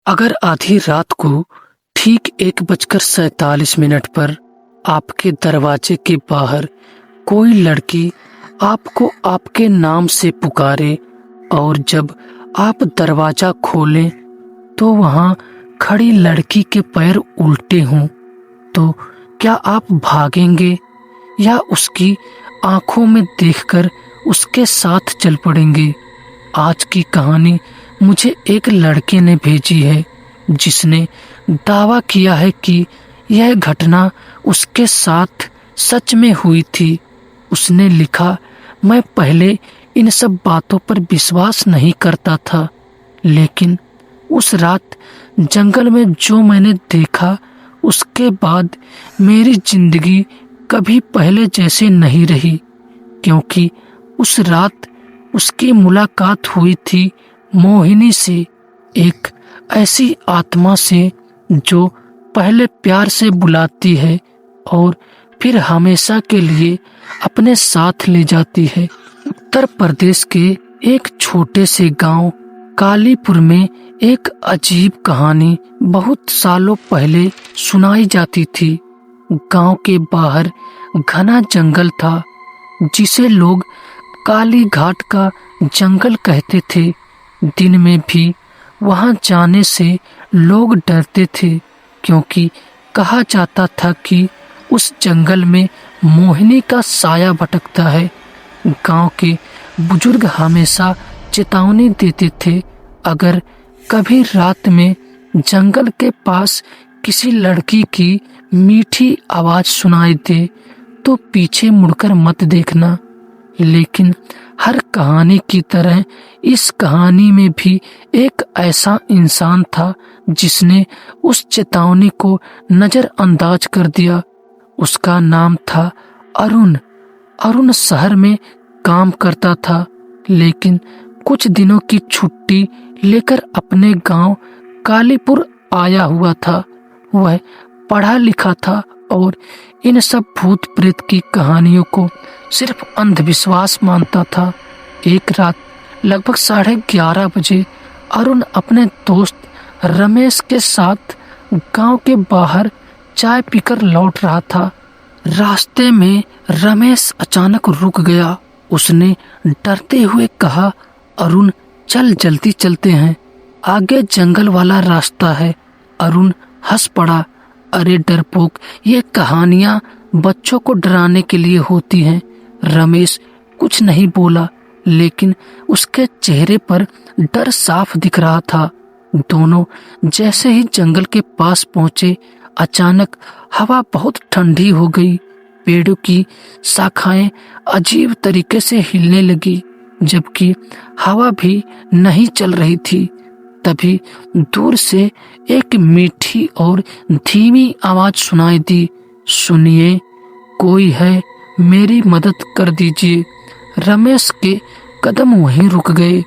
अगर आधी रात को ठीक 1:47 पर आपके दरवाजे के बाहर कोई लड़की आपको आपके नाम से पुकारे और जब आप दरवाजा खोलें तो वहां खड़ी लड़की के पैर उल्टे हों, तो क्या आप भागेंगे या उसकी आंखों में देखकर उसके साथ चल पड़ेंगे? आज की कहानी मुझे एक लड़के ने भेजी है जिसने दावा किया है कि यह घटना उसके साथ सच में हुई थी। उसने लिखा, मैं पहले इन सब बातों पर विश्वास नहीं करता था, लेकिन उस रात जंगल में जो मैंने देखा उसके बाद मेरी जिंदगी कभी पहले जैसे नहीं रही, क्योंकि उस रात उसकी मुलाकात हुई थी मोहिनी से, एक ऐसी आत्मा से जो पहले प्यार से बुलाती है और फिर हमेशा के लिए अपने साथ ले जाती है। उत्तर प्रदेश के एक छोटे से गांव कालीपुर में एक अजीब कहानी बहुत सालों पहले सुनाई जाती थी। गांव के बाहर घना जंगल था जिसे लोग काली घाट का जंगल कहते थे। दिन में भी वहां जाने से लोग डरते थे, क्योंकि कहा जाता था कि उस जंगल में मोहिनी का साया भटकता है। गांव के बुजुर्ग हमेशा चेतावनी देते थे, अगर कभी रात में जंगल के पास किसी लड़की की मीठी आवाज सुनाई दे तो पीछे मुड़कर मत देखना। लेकिन हर कहानी की तरह इस कहानी में भी एक ऐसा इंसान था जिसने उस चेतावनी को नजरअंदाज कर दिया। उसका नाम था अरुण। अरुण शहर में काम करता था, लेकिन कुछ दिनों की छुट्टी लेकर अपने गांव कालीपुर आया हुआ था। वह पढ़ा लिखा था और इन सब भूत प्रेत की कहानियों को सिर्फ अंधविश्वास मानता था। एक रात लगभग 11:30 बजे अरुण अपने दोस्त रमेश के साथ गांव के बाहर चाय पीकर लौट रहा था। रास्ते में रमेश अचानक रुक गया। उसने डरते हुए कहा, अरुण चल, जल्दी चलते हैं, आगे जंगल वाला रास्ता है। अरुण हंस पड़ा, अरे डरपोक, ये कहानियां बच्चों को डराने के लिए होती हैं। रमेश कुछ नहीं बोला, लेकिन उसके चेहरे पर डर साफ दिख रहा था। दोनों जैसे ही जंगल के पास पहुंचे, अचानक हवा बहुत ठंडी हो गई। पेड़ों की शाखाएं अजीब तरीके से हिलने लगी, जबकि हवा भी नहीं चल रही थी। तभी दूर से एक मीठी और धीमी आवाज सुनाई दी, सुनिए, कोई है, मेरी मदद कर दीजिए। रमेश के कदम वहीं रुक गए।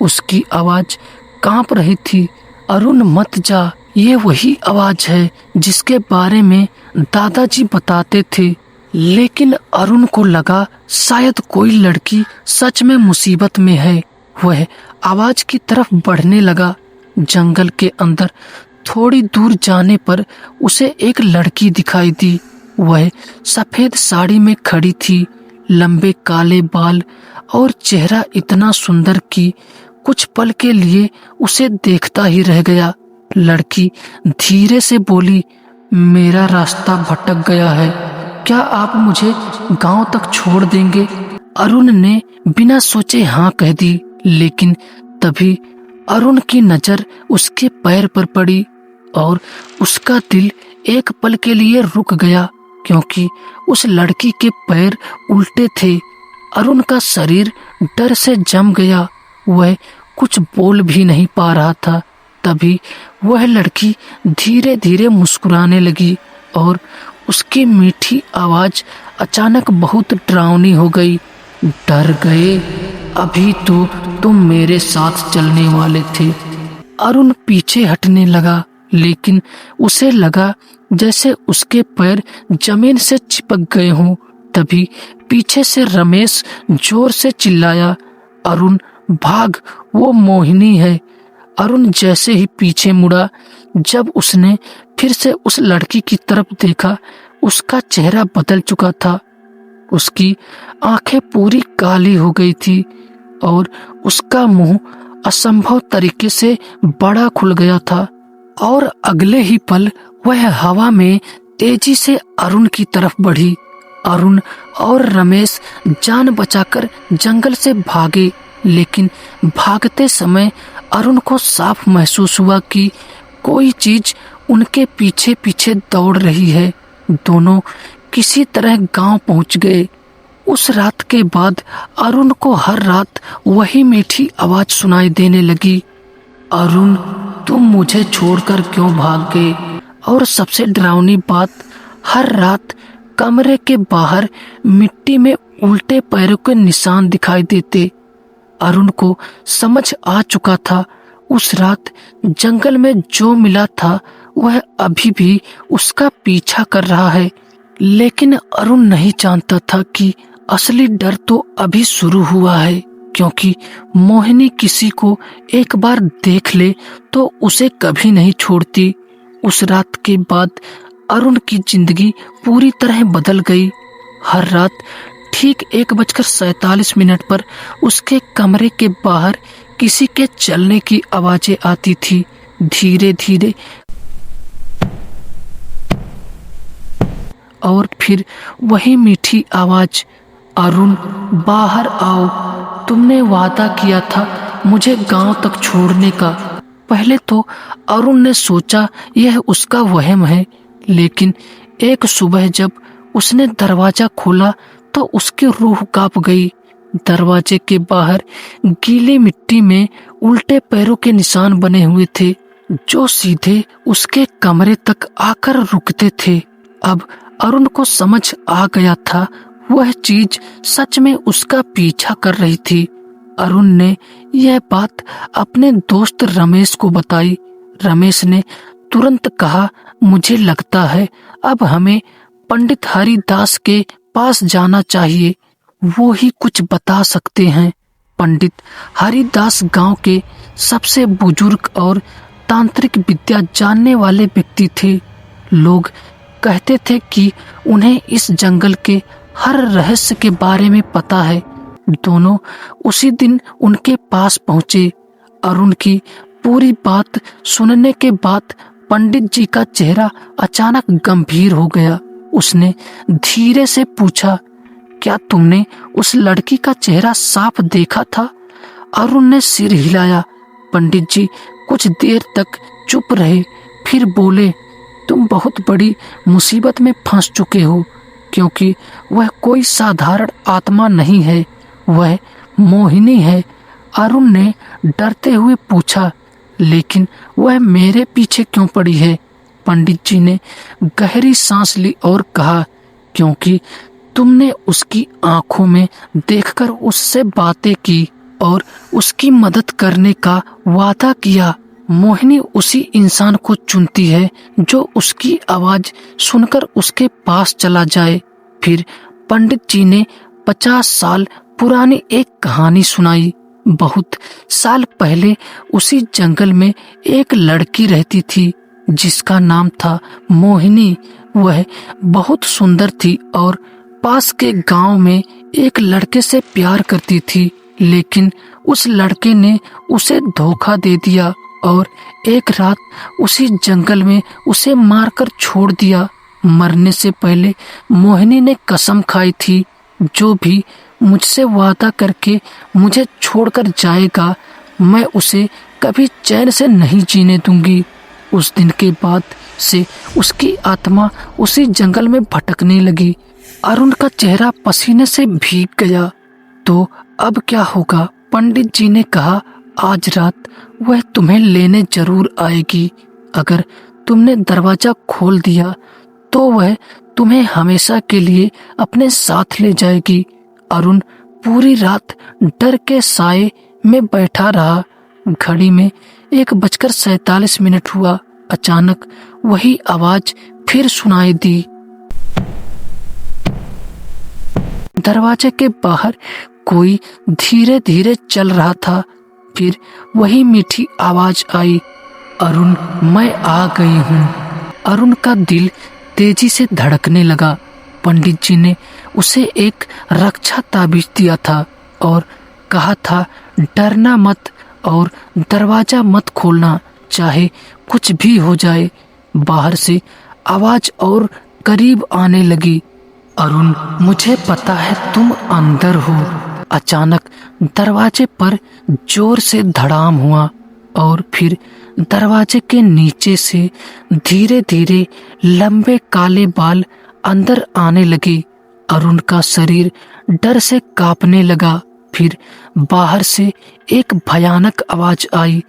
उसकी आवाज कांप रही थी, अरुण मत जा, ये वही आवाज है जिसके बारे में दादाजी बताते थे। लेकिन अरुण को लगा शायद कोई लड़की सच में मुसीबत में है। वह आवाज की तरफ बढ़ने लगा। जंगल के अंदर थोड़ी दूर जाने पर उसे एक लड़की दिखाई दी। वह सफेद साड़ी में खड़ी थी, लंबे काले बाल और चेहरा इतना सुंदर कि कुछ पल के लिए उसे देखता ही रह गया। लड़की धीरे से बोली, मेरा रास्ता भटक गया है, क्या आप मुझे गांव तक छोड़ देंगे? अरुण ने बिना सोचे हाँ कह दी, लेकिन तभी अरुण की नजर उसके पैर पर पड़ी और उसका दिल एक पल के लिए रुक गया, क्योंकि उस लड़की के पैर उल्टे थे। अरुण का शरीर डर से जम गया। वह कुछ बोल भी नहीं पा रहा था। तभी वह लड़की धीरे धीरे मुस्कुराने लगी और उसकी मीठी आवाज अचानक बहुत डरावनी हो गई। डर गए? अभी तो तुम मेरे साथ चलने वाले थे। अरुण पीछे हटने लगा, लेकिन उसे लगा जैसे उसके पैर जमीन से चिपक गए हों। तभी पीछे से रमेश जोर से चिल्लाया, अरुण भाग, वो मोहिनी है। अरुण जैसे ही पीछे मुड़ा, जब उसने फिर से उस लड़की की तरफ देखा, उसका चेहरा बदल चुका था। उसकी आंखें पूरी काली हो गई थी और उसका मुंह असंभव तरीके से बड़ा खुल गया था और अगले ही पल वह हवा में तेजी से अरुण की तरफ बढ़ी। अरुण और रमेश जान बचाकर जंगल से भागे, लेकिन भागते समय अरुण को साफ महसूस हुआ कि कोई चीज उनके पीछे पीछे दौड़ रही है। दोनों किसी तरह गांव पहुंच गए। उस रात के बाद अरुण को हर रात वही मीठी आवाज सुनाई देने लगी, अरुण तुम मुझे छोड़कर क्यों भाग गए? और सबसे डरावनी बात, हर रात कमरे के बाहर मिट्टी में उल्टे पैरों के निशान दिखाई देते। अरुण को समझ आ चुका था, उस रात जंगल में जो मिला था वह अभी भी उसका पीछा कर रहा है। लेकिन अरुण नहीं जानता था कि असली डर तो अभी शुरू हुआ है, क्योंकि मोहिनी किसी को एक बार देख ले तो उसे कभी नहीं छोड़ती। उस रात के बाद अरुण की जिंदगी पूरी तरह बदल गई। हर रात ठीक 1:47 पर उसके कमरे के बाहर किसी के चलने की आवाजें आती थी। धीरे धीरे और फिर वही मीठी आवाज, अरुण बाहर आओ, तुमने वादा किया था मुझे गांव तक छोड़ने का। पहले तो अरुण ने सोचा यह उसका वहम है, लेकिन एक सुबह जब उसने दरवाजा खोला तो उसकी रूह कांप गई। दरवाजे के बाहर गीली मिट्टी में उल्टे पैरों के निशान बने हुए थे, जो सीधे उसके कमरे तक आकर रुकते थे। अब अरुण को समझ आ गया था, वह चीज सच में उसका पीछा कर रही थी। अरुण ने यह बात अपने दोस्त रमेश को बताई। रमेश ने तुरंत कहा, मुझे लगता है अब हमें पंडित हरिदास के पास जाना चाहिए, वो ही कुछ बता सकते हैं। पंडित हरिदास गांव के सबसे बुजुर्ग और तांत्रिक विद्या जानने वाले व्यक्ति थे। लोग कहते थे कि उन्हें इस जंगल के हर रहस्य के बारे में पता है। दोनों उसी दिन उनके पास पहुंचे। अरुण की पूरी बात सुनने के बाद पंडित जी का चेहरा अचानक गंभीर हो गया। उसने धीरे से पूछा, क्या तुमने उस लड़की का चेहरा साफ देखा था? अरुण ने सिर हिलाया। पंडित जी कुछ देर तक चुप रहे, फिर बोले, तुम बहुत बड़ी मुसीबत में फंस चुके हो, क्योंकि वह कोई साधारण आत्मा नहीं है, वह मोहिनी है। अरुण ने डरते हुए पूछा, लेकिन वह मेरे पीछे क्यों पड़ी है? पंडित जी ने गहरी सांस ली और कहा, क्योंकि तुमने उसकी आंखों में देखकर उससे बातें की और उसकी मदद करने का वादा किया। मोहिनी उसी इंसान को चुनती है जो उसकी आवाज सुनकर उसके पास चला जाए। फिर पंडित जी ने 50 साल पुरानी एक कहानी सुनाई। बहुत साल पहले उसी जंगल में एक लड़की रहती थी जिसका नाम था मोहिनी। वह बहुत सुंदर थी और पास के गांव में एक लड़के से प्यार करती थी, लेकिन उस लड़के ने उसे धोखा दे दिया और एक रात उसी जंगल में उसे मारकर छोड़ दिया। मरने से पहले मोहिनी ने कसम खाई थी, जो भी मुझसे वादा करके मुझे छोड़कर जाएगा, मैं उसे कभी चैन से नहीं जीने दूंगी। उस दिन के बाद से उसकी आत्मा उसी जंगल में भटकने लगी। अरुण का चेहरा पसीने से भीग गया। तो अब क्या होगा? पंडित जी ने कहा, आज रात वह तुम्हें लेने जरूर आएगी। अगर तुमने दरवाजा खोल दिया तो वह तुम्हें हमेशा के लिए अपने साथ ले जाएगी। अरुण पूरी रात डर के साए में बैठा रहा। घड़ी में 1:47 हुआ। अचानक वही आवाज फिर सुनाई दी। दरवाजे के बाहर कोई धीरे धीरे चल रहा था। फिर वही मीठी आवाज आई, अरुण मैं आ गई हूँ। अरुण का दिल तेजी से धड़कने लगा। पंडित जी ने उसे एक रक्षा ताबीज दिया था और कहा था डरना मत और दरवाजा मत खोलना, चाहे कुछ भी हो जाए। बाहर से आवाज और करीब आने लगी, अरुण मुझे पता है तुम अंदर हो। अचानक दरवाजे पर जोर से धड़ाम हुआ और फिर दरवाजे के नीचे से धीरे धीरे लंबे काले बाल अंदर आने लगे। अरुण का शरीर डर से कांपने लगा। फिर बाहर से एक भयानक आवाज आई,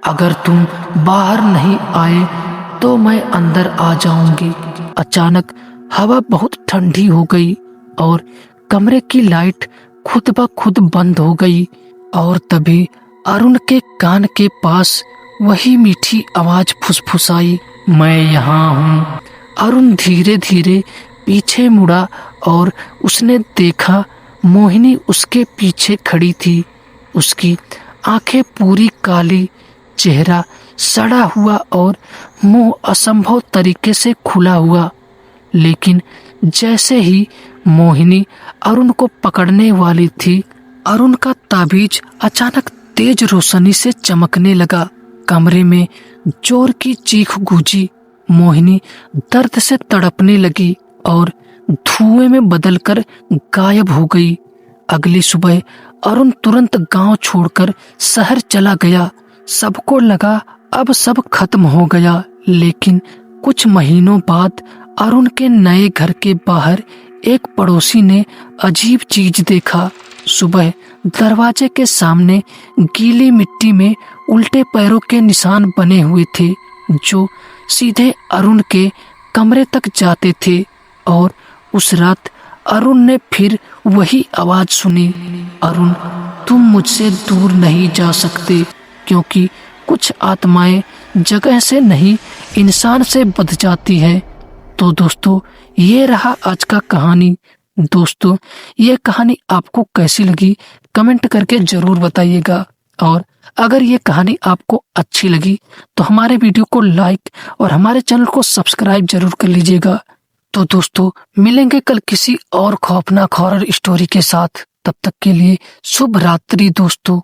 अगर तुम बाहर नहीं आए तो मैं अंदर आ जाऊंगी। अचानक हवा बहुत ठंडी हो गई और कमरे की लाइट खुद ब खुद बंद हो गई। और तभी अरुण के कान के पास वही मीठी आवाज फुसफुसाई, मैं यहाँ हूँ। अरुण धीरे धीरे पीछे मुड़ा और उसने देखा मोहिनी उसके पीछे खड़ी थी। उसकी आंखें पूरी काली, चेहरा सड़ा हुआ और मुंह असंभव तरीके से खुला हुआ। लेकिन जैसे ही मोहिनी अरुण को पकड़ने वाली थी, अरुण का ताबीज अचानक तेज रोशनी से चमकने लगा। कमरे में जोर की चीख गूंजी। मोहिनी दर्द से तड़पने लगी और धुएं में बदलकर गायब हो गई। अगली सुबह अरुण तुरंत गांव छोड़कर शहर चला गया। सबको लगा अब सब खत्म हो गया, लेकिन कुछ महीनों बाद अरुण के नए घर के बाहर एक पड़ोसी ने अजीब चीज देखा। सुबह दरवाजे के सामने गीली मिट्टी में उल्टे पैरों के निशान बने हुए थे, जो सीधे अरुण के कमरे तक जाते थे। और उस रात अरुण ने फिर वही आवाज सुनी, अरुण तुम मुझसे दूर नहीं जा सकते, क्योंकि कुछ आत्माएं जगह से नहीं इंसान से बध जाती है। तो दोस्तों ये रहा आज का कहानी। दोस्तों ये कहानी आपको कैसी लगी कमेंट करके जरूर बताइएगा। और अगर ये कहानी आपको अच्छी लगी तो हमारे वीडियो को लाइक और हमारे चैनल को सब्सक्राइब जरूर कर लीजिएगा। तो दोस्तों मिलेंगे कल किसी और खौफनाक हॉरर स्टोरी के साथ। तब तक के लिए शुभ रात्रि दोस्तों।